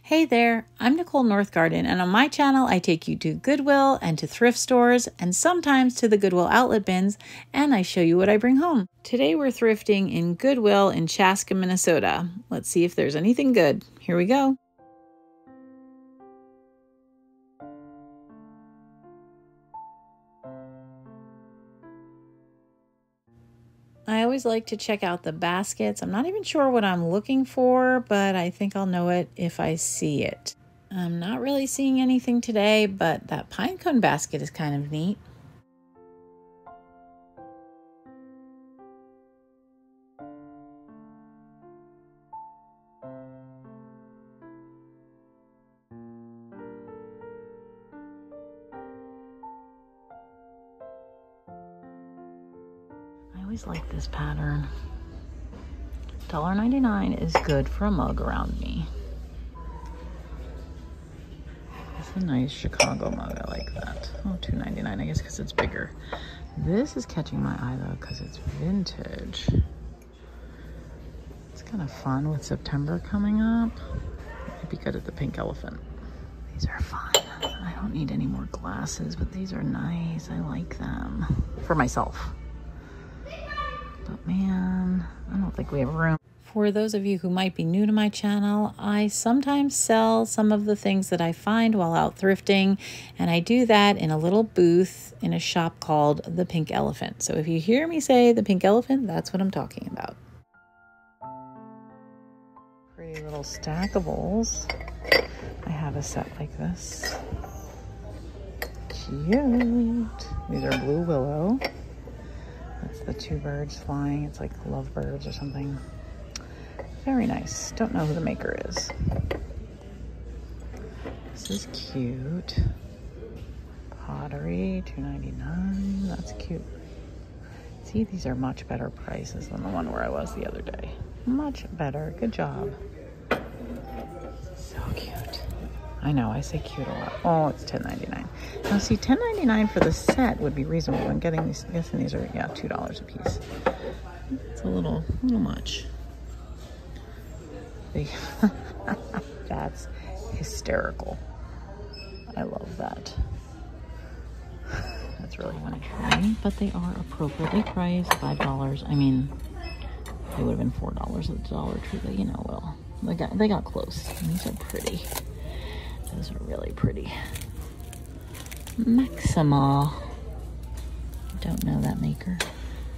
Hey there, I'm Nicole Northgarden, and on my channel I take you to Goodwill and to thrift stores and sometimes to the Goodwill outlet bins, and I show you what I bring home. Today we're thrifting in Goodwill in Chaska, Minnesota. Let's see if there's anything good. Here we go. I always like to check out the baskets. I'm not even sure what I'm looking for, but I think I'll know it if I see it. I'm not really seeing anything today, but that pine cone basket is kind of neat. I always like this pattern. $1.99 is good for a mug around me. It's a nice Chicago mug. I like that. Oh, $2.99, I guess, because it's bigger. This is catching my eye though because it's vintage. It's kind of fun with September coming up. Might be good at the pink elephant. These are fun. I don't need any more glasses, but these are nice. I like them for myself. But man, I don't think we have room. For those of you who might be new to my channel, I sometimes sell some of the things that I find while out thrifting, and I do that in a little booth in a shop called the Pink Elephant. So if you hear me say the Pink Elephant, that's what I'm talking about. Pretty little stackables. I have a set like this. Cute. These are blue willow. That's the two birds flying. It's like lovebirds or something. Very nice. Don't know who the maker is. This is cute. Pottery, $2.99. That's cute. See, these are much better prices than the one where I was the other day. Much better. Good job. So cute. I know, I say cute a lot. Oh, it's $10.99. Now see, $10.99 for the set would be reasonable. When getting these, I'm guessing these are, yeah, $2 a piece. It's a little much. That's hysterical. I love that. That's really funny. But they are appropriately priced, $5. I mean, they would have been $4 at the Dollar Tree, but you know, well, they got close. And these are pretty. Those are really pretty. Maxima. Don't know that maker.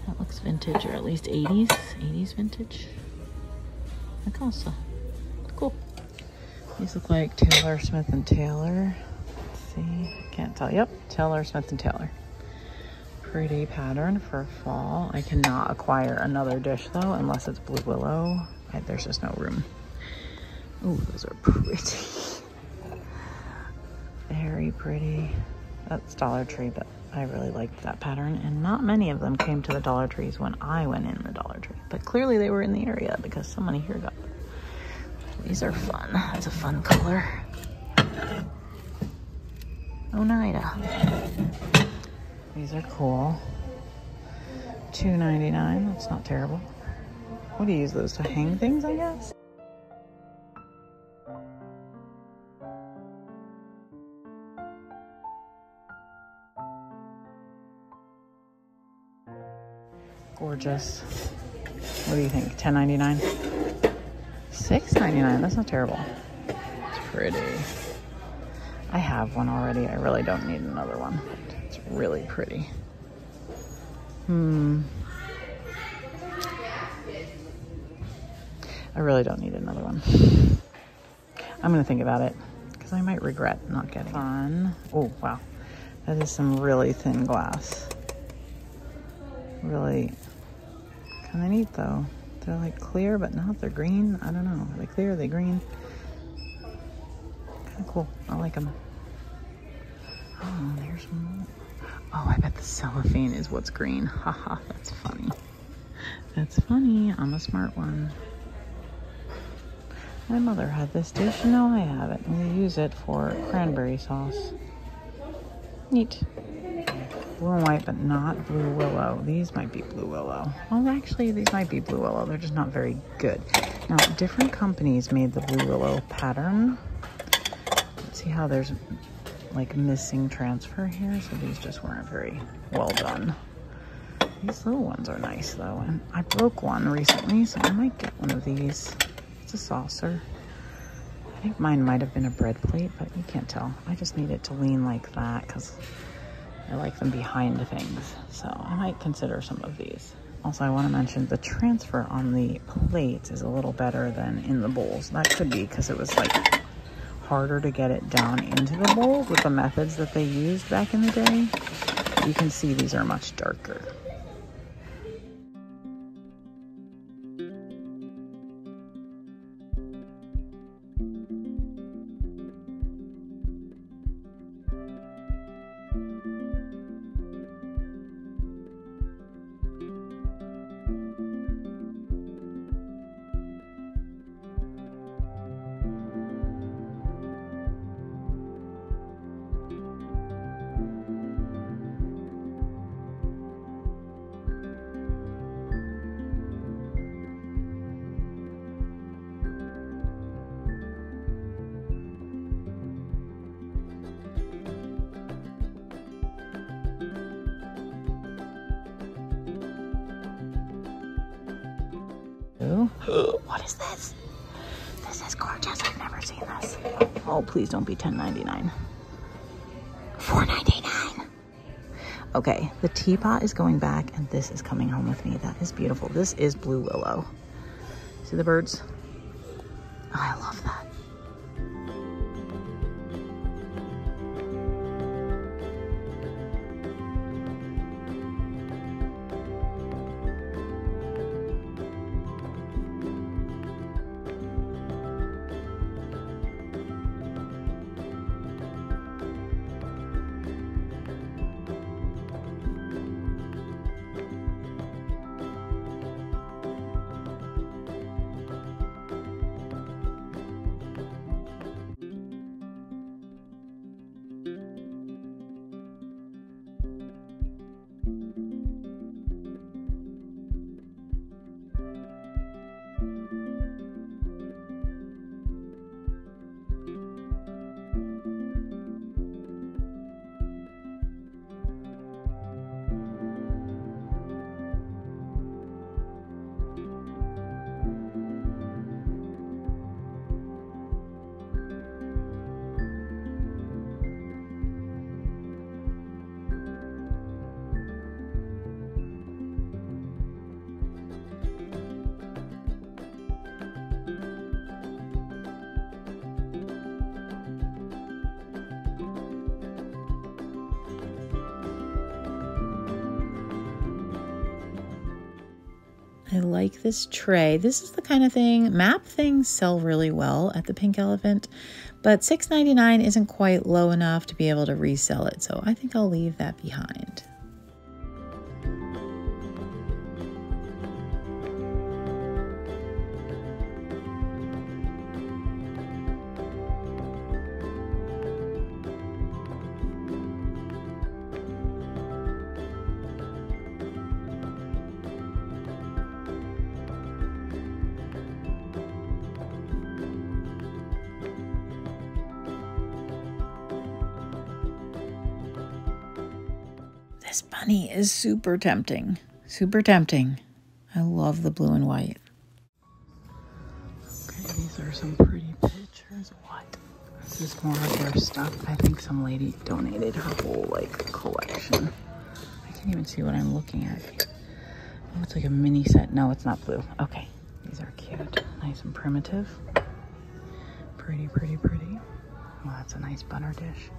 That looks vintage, or at least 80s vintage. Mikasa. Cool. These look like Taylor, Smith & Taylor. Let's see. Can't tell. Yep, Taylor, Smith & Taylor. Pretty pattern for fall. I cannot acquire another dish though, unless it's blue willow. There's just no room. Ooh, those are pretty. Very pretty. That's Dollar Tree, but I really liked that pattern, and not many of them came to the Dollar Trees when I went in the Dollar Tree, but clearly they were in the area because somebody here got them. These are fun. That's a fun color. Oneida. These are cool. $2.99. That's not terrible. What do you use those to hang things, I guess? Gorgeous. What do you think? $10.99? $6.99. That's not terrible. It's pretty. I have one already. I really don't need another one. It's really pretty. I really don't need another one. I'm gonna think about it because I might regret not getting one. Oh wow, that is some really thin glass. Really kind of neat though. They're like clear, but not. They're green. I don't know. Are they clear? Are they green? Kind of cool. I like them. Oh, there's one. Oh, I bet the cellophane is what's green. Haha, that's funny. That's funny. I'm a smart one. My mother had this dish. No, I haven't. We use it for cranberry sauce. Neat. Blue and white, but not blue willow. These might be blue willow. Well, actually, these might be blue willow. They're just not very good. Now, different companies made the blue willow pattern. See how there's like missing transfer here? So these just weren't very well done. These little ones are nice though, and I broke one recently, so I might get one of these. It's a saucer. I think mine might have been a bread plate, but you can't tell. I just need it to lean like that because I like them behind things. So I might consider some of these. Also, I want to mention the transfer on the plates is a little better than in the bowls. That could be because it was like harder to get it down into the bowl with the methods that they used back in the day. You can see these are much darker. What is this? This is gorgeous. I've never seen this. Oh, please don't be $10.99. $4.99. Okay, the teapot is going back and this is coming home with me. That is beautiful. This is blue willow. See the birds? Oh, I love that. I like this tray. This is the kind of thing, map things sell really well at the Pink Elephant, but $6.99 isn't quite low enough to be able to resell it, so I think I'll leave that behind. This bunny is super tempting. Super tempting. I love the blue and white. Okay, these are some pretty pictures. What? This is more of their stuff. I think some lady donated her whole, like, collection. I can't even see what I'm looking at. Oh, it's like a mini set. No, it's not blue. Okay, these are cute. Nice and primitive. Pretty, pretty, pretty. Oh, that's a nice butter dish.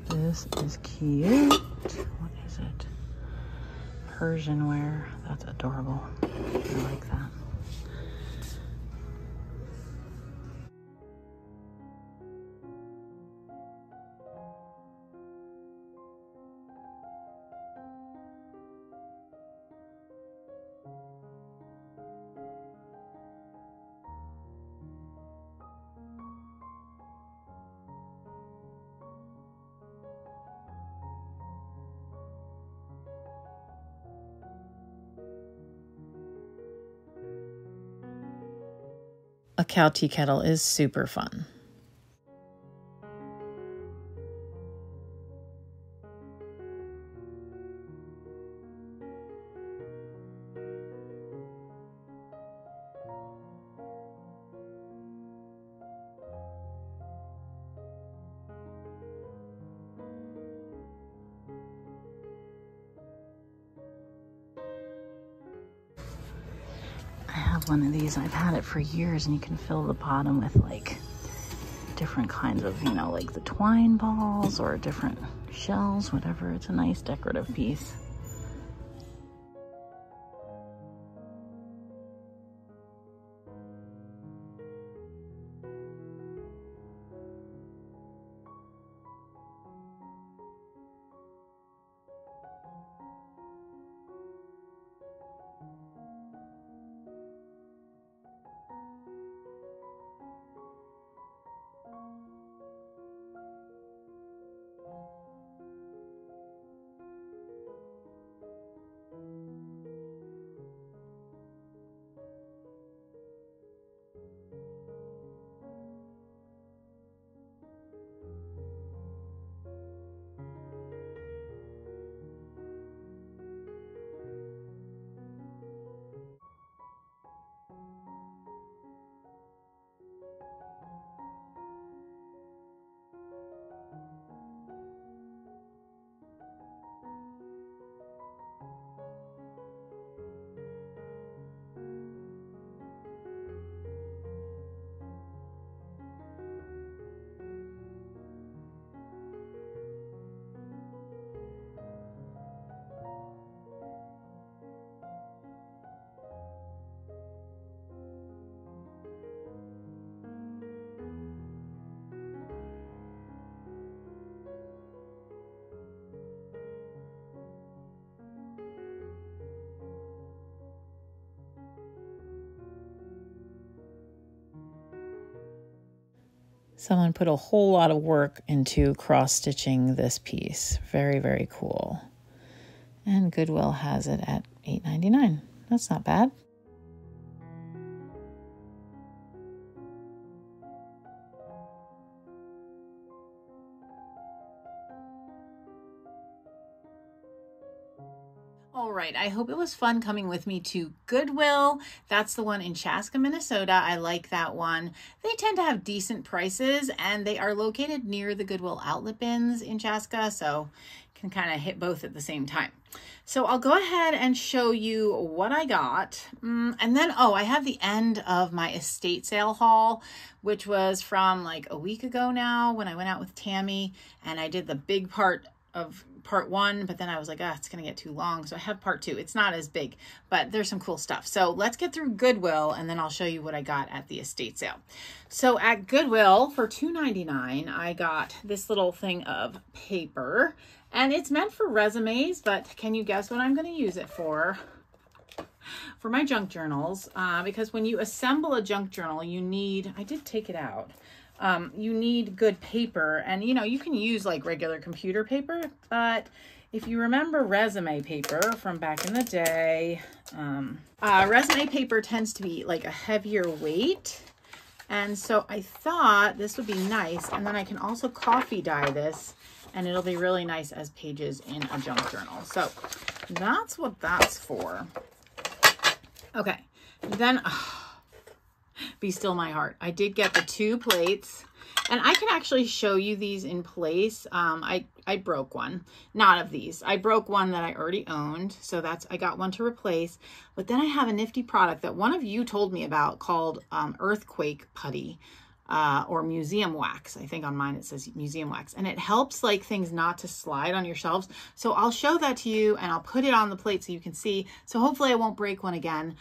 This is cute. What is it? Persian wear. That's adorable. I like that. a cow tea kettle is super fun. I have one of these. I've had it for years, and you can fill the bottom with like different kinds of, you know, like the twine balls or different shells, whatever. It's a nice decorative piece. Someone put a whole lot of work into cross-stitching this piece. Very, very cool. And Goodwill has it at $8.99. That's not bad. All right, I hope it was fun coming with me to Goodwill. That's the one in Chaska, Minnesota. I like that one. They tend to have decent prices, and they are located near the Goodwill outlet bins in Chaska, so you can kind of hit both at the same time. So I'll go ahead and show you what I got. And then, oh, I have the end of my estate sale haul, which was from like a week ago now when I went out with Tammy, and I did the big part of part one, but then I was like, it's gonna get too long, so I have part two. It's not as big, but there's some cool stuff. So let's get through Goodwill, and then I'll show you what I got at the estate sale. So at Goodwill for $2.99, I got this little thing of paper, and it's meant for resumes, but can you guess what I'm gonna use it for? For my junk journals, because when you assemble a junk journal, you need, I did take it out, you need good paper, and you know, you can use like regular computer paper, but if you remember resume paper from back in the day, resume paper tends to be like a heavier weight, and so I thought this would be nice, and then I can also coffee dye this, and it'll be really nice as pages in a junk journal. So that's what that's for. Okay, then be still my heart. I did get the 2 plates, and I can actually show you these in place. I broke one, not of these. I broke one that I already owned, so I got one to replace. But then I have a nifty product that one of you told me about called earthquake putty, or museum wax. I think on mine it says museum wax, and it helps like things not to slide on your shelves. So I'll show that to you, and I'll put it on the plate so you can see. So hopefully I won't break one again.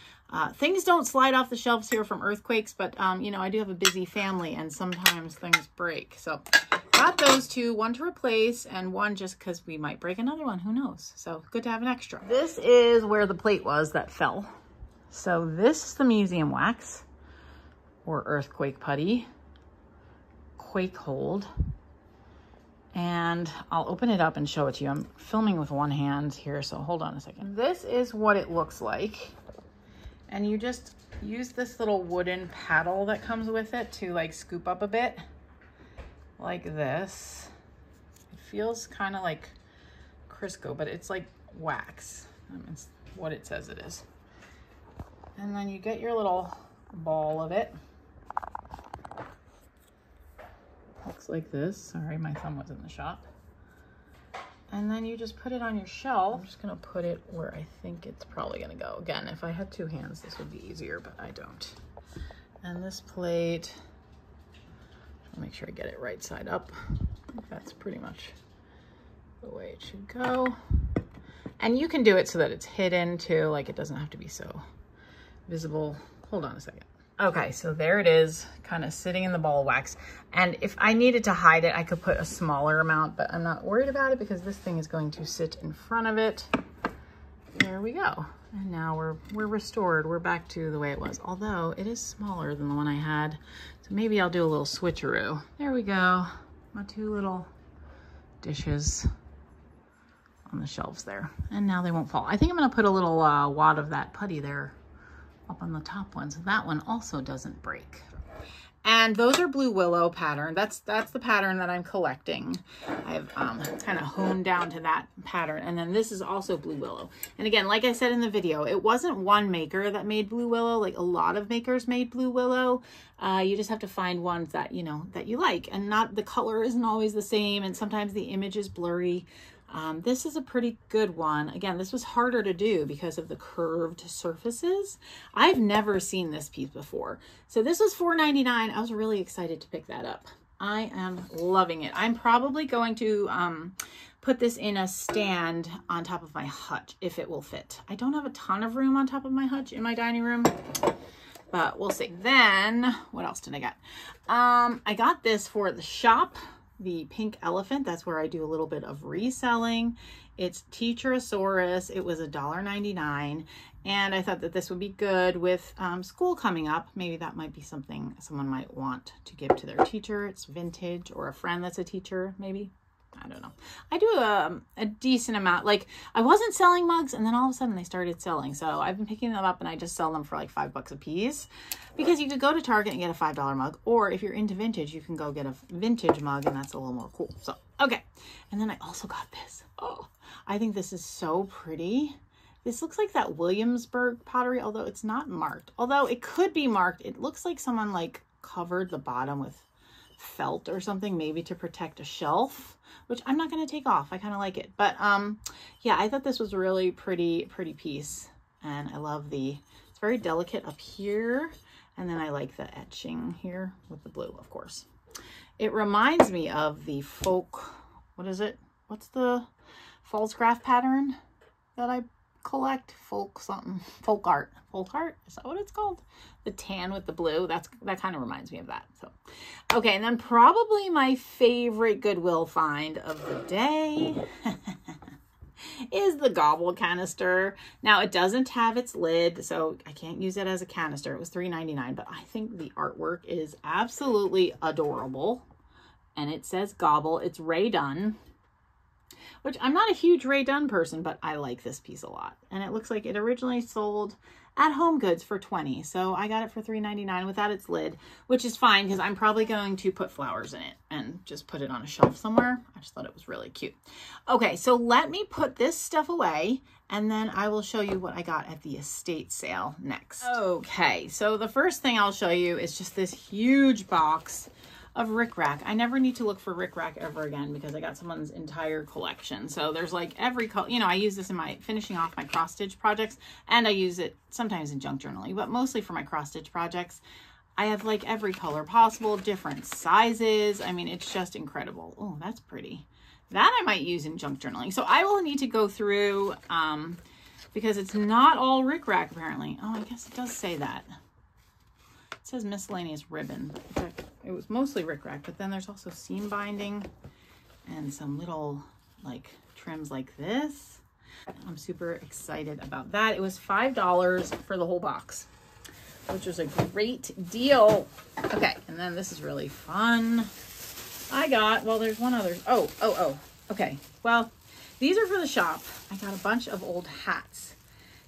Things don't slide off the shelves here from earthquakes, but you know, I do have a busy family, and sometimes things break. So got those 2, one to replace and one just because we might break another one, who knows. So good to have an extra. This is where the plate was that fell. So this is the museum wax, or earthquake putty, quake hold, and I'll open it up and show it to you. I'm filming with one hand here, so hold on a second. This is what it looks like. And you just use this little wooden paddle that comes with it to like scoop up a bit like this. It feels kind of like Crisco, but it's like wax. It's what it says it is. And then you get your little ball of it. Looks like this. Sorry, my thumb was in the shop. And then you just put it on your shelf. I'm just gonna put it where I think it's probably gonna go. Again, if I had two hands, this would be easier, but I don't. And this plate, I'll make sure I get it right side up. I think that's pretty much the way it should go. And you can do it so that it's hidden too, like it doesn't have to be so visible. Hold on a second. Okay, so there it is, kind of sitting in the ball of wax. And if I needed to hide it, I could put a smaller amount, but I'm not worried about it because this thing is going to sit in front of it. There we go. And now we're restored. We're back to the way it was, although it is smaller than the one I had. So maybe I'll do a little switcheroo. There we go. My two little dishes on the shelves there. And now they won't fall. I think I'm gonna put a little wad of that putty there up on the top one, so that one also doesn't break. And those are Blue Willow pattern. That's the pattern that I'm collecting. I've kind of honed down to that pattern. And then this is also Blue Willow. And again, like I said in the video, it wasn't one maker that made Blue Willow. Like a lot of makers made Blue Willow. You just have to find ones that, you know, that you like. And not, the color isn't always the same. And sometimes the image is blurry. This is a pretty good one. Again, this was harder to do because of the curved surfaces. I've never seen this piece before. So this was $4.99. I was really excited to pick that up. I am loving it. I'm probably going to put this in a stand on top of my hutch if it will fit. I don't have a ton of room on top of my hutch in my dining room, but we'll see. Then what else did I get? I got this for the shop. The pink elephant, that's where I do a little bit of reselling. It's Teacherosaurus. It was $1.99, and I thought that this would be good with school coming up. Maybe that might be something someone might want to give to their teacher. It's vintage, or a friend that's a teacher, maybe. I don't know. I do a decent amount. Like, I wasn't selling mugs, and then all of a sudden they started selling. So I've been picking them up, and I just sell them for like $5 a piece, because you could go to Target and get a $5 mug, or if you're into vintage, you can go get a vintage mug, and that's a little more cool. So, okay. And then I also got this. Oh, I think this is so pretty. This looks like that Williamsburg pottery, although it's not marked. Although it could be marked. It looks like someone like covered the bottom with felt or something, maybe to protect a shelf, which I'm not going to take off. I kind of like it. But yeah, I thought this was a really pretty piece. And I love it's very delicate up here. And then I like the etching here with the blue, of course. It reminds me of the folk, what is it? What's the false craft pattern that I collect? Folk something, folk art. Folk art? Is that what it's called? The tan with the blue. That kind of reminds me of that. So, okay. And then probably my favorite Goodwill find of the day is the gobble canister. Now it doesn't have its lid, so I can't use it as a canister. It was $3.99, but I think the artwork is absolutely adorable. And it says gobble. It's Ray Dunn, which I'm not a huge Ray Dunn person, but I like this piece a lot. And it looks like it originally sold at Home Goods for $20. So I got it for $3.99 without its lid, which is fine because I'm probably going to put flowers in it and just put it on a shelf somewhere. I just thought it was really cute. Okay, so let me put this stuff away and then I will show you what I got at the estate sale next. Okay, so the first thing I'll show you is just this huge box of rickrack. I never need to look for rickrack ever again because I got someone's entire collection. So there's like every color, you know, I use this in my finishing off my cross stitch projects, and I use it sometimes in junk journaling, but mostly for my cross stitch projects. I have like every color possible, different sizes. I mean, it's just incredible. Oh, that's pretty. That I might use in junk journaling. So I will need to go through because it's not all rickrack apparently. Oh, I guess it does say that. It says miscellaneous ribbon. It was mostly rickrack, but then there's also seam binding and some little like trims like this. I'm super excited about that. It was $5 for the whole box, which was a great deal. Okay, and then this is really fun. I got, well, there's one other. Oh, okay. Well, these are for the shop. I got a bunch of old hats.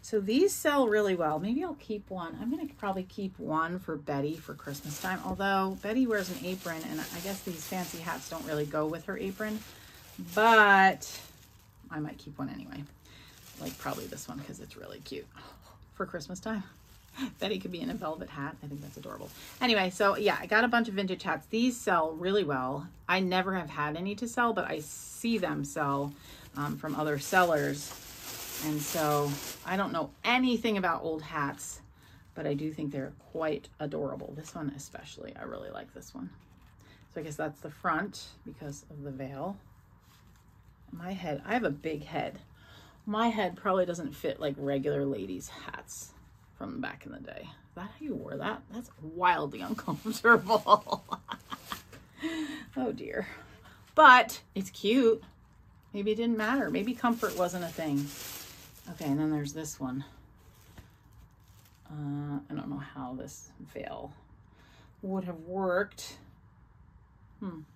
So these sell really well. Maybe I'll keep one. I'm going to probably keep one for Betty for Christmas time. Although Betty wears an apron, and I guess these fancy hats don't really go with her apron. But I might keep one anyway. Like probably this one because it's really cute for Christmas time. Betty could be in a velvet hat. I think that's adorable. Anyway, so yeah, I got a bunch of vintage hats. These sell really well. I never have had any to sell, but I see them sell from other sellers. And so I don't know anything about old hats, but I do think they're quite adorable. This one especially, I really like this one. So I guess that's the front because of the veil. My head, I have a big head. My head probably doesn't fit like regular ladies' hats from back in the day. Is that how you wore that? That's wildly uncomfortable. Oh dear. But it's cute. Maybe it didn't matter. Maybe comfort wasn't a thing. Okay, and then there's this one. I don't know how this veil would have worked. I'm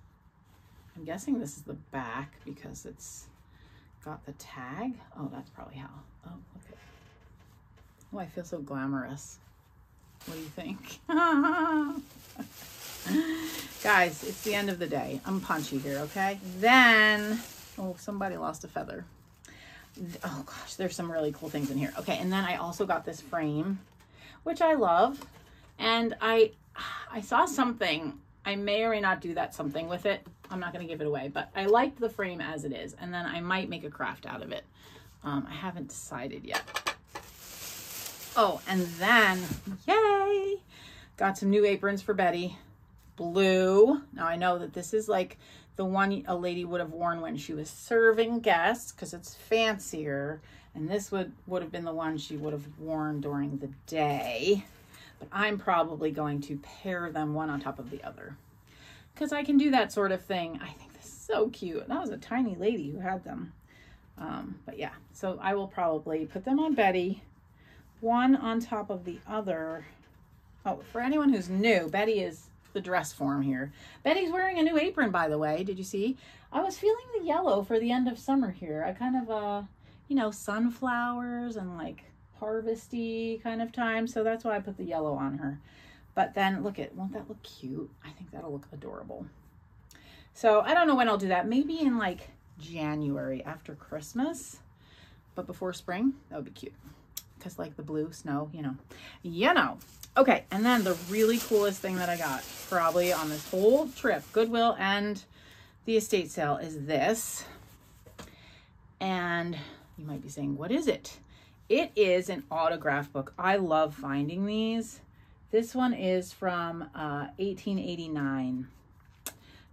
guessing this is the back because it's got the tag. Oh, that's probably how. Oh, look at. Oh, I feel so glamorous. What do you think? Guys, it's the end of the day. I'm punchy here, okay? Then, oh, somebody lost a feather. Oh gosh, there's some really cool things in here. Okay, and then I also got this frame, which I love. And I saw something. I may or may not do that something with it. I'm not going to give it away, but I liked the frame as it is. And then I might make a craft out of it. I haven't decided yet. Oh, and then, yay, got some new aprons for Betty. Blue. Now I know that this is like the one a lady would have worn when she was serving guests because it's fancier. And this would have been the one she would have worn during the day. But I'm probably going to pair them one on top of the other because I can do that sort of thing. I think this is so cute. That was a tiny lady who had them. But yeah, so I will probably put them on Betty, one on top of the other. Oh, for anyone who's new, Betty is the dress form here. Betty's wearing a new apron, by the way. Did you see? I was feeling the yellow for the end of summer here. I kind of, you know, sunflowers and like harvesty kind of time. So that's why I put the yellow on her. But then look at, won't that look cute? I think that'll look adorable. So I don't know when I'll do that. Maybe in like January after Christmas, but before spring, that would be cute. Because like the blue snow, you know. Okay, and then the really coolest thing that I got probably on this whole trip, Goodwill and the estate sale, is this. And you might be saying, what is it? It is an autograph book. I love finding these. This one is from 1889.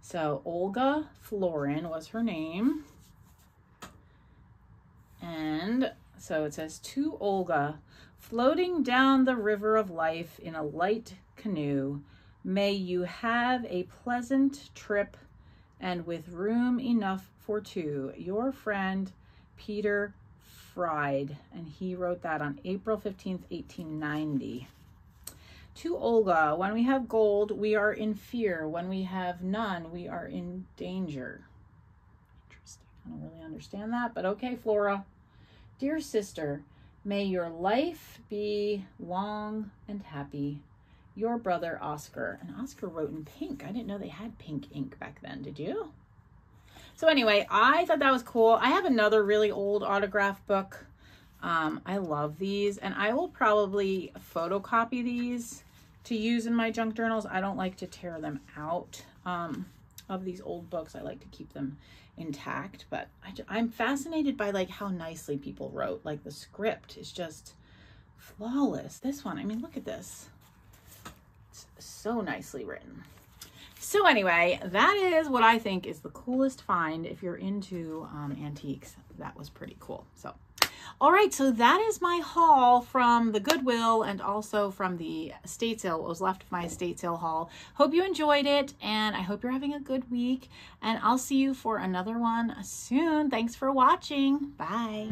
So Olga Florin was her name. And so it says, to Olga, floating down the river of life in a light canoe, may you have a pleasant trip and with room enough for two. Your friend, Peter Fried. And he wrote that on April 15th, 1890. To Olga, when we have gold, we are in fear. When we have none, we are in danger. Interesting. I don't really understand that, but okay, Flora. Dear sister, may your life be long and happy. Your brother, Oscar. And Oscar wrote in pink. I didn't know they had pink ink back then. Did you? So anyway, I thought that was cool. I have another really old autograph book. I love these, and I will probably photocopy these to use in my junk journals. I don't like to tear them out of these old books. I like to keep them intact, but I'm fascinated by like how nicely people wrote. Like the script is just flawless. This one, I mean, look at this. It's so nicely written. So anyway, that is what I think is the coolest find if you're into antiques. That was pretty cool. So, all right, so that is my haul from the Goodwill and also from the estate sale, what was left of my estate sale haul. Hope you enjoyed it, and I hope you're having a good week, and I'll see you for another one soon. Thanks for watching. Bye.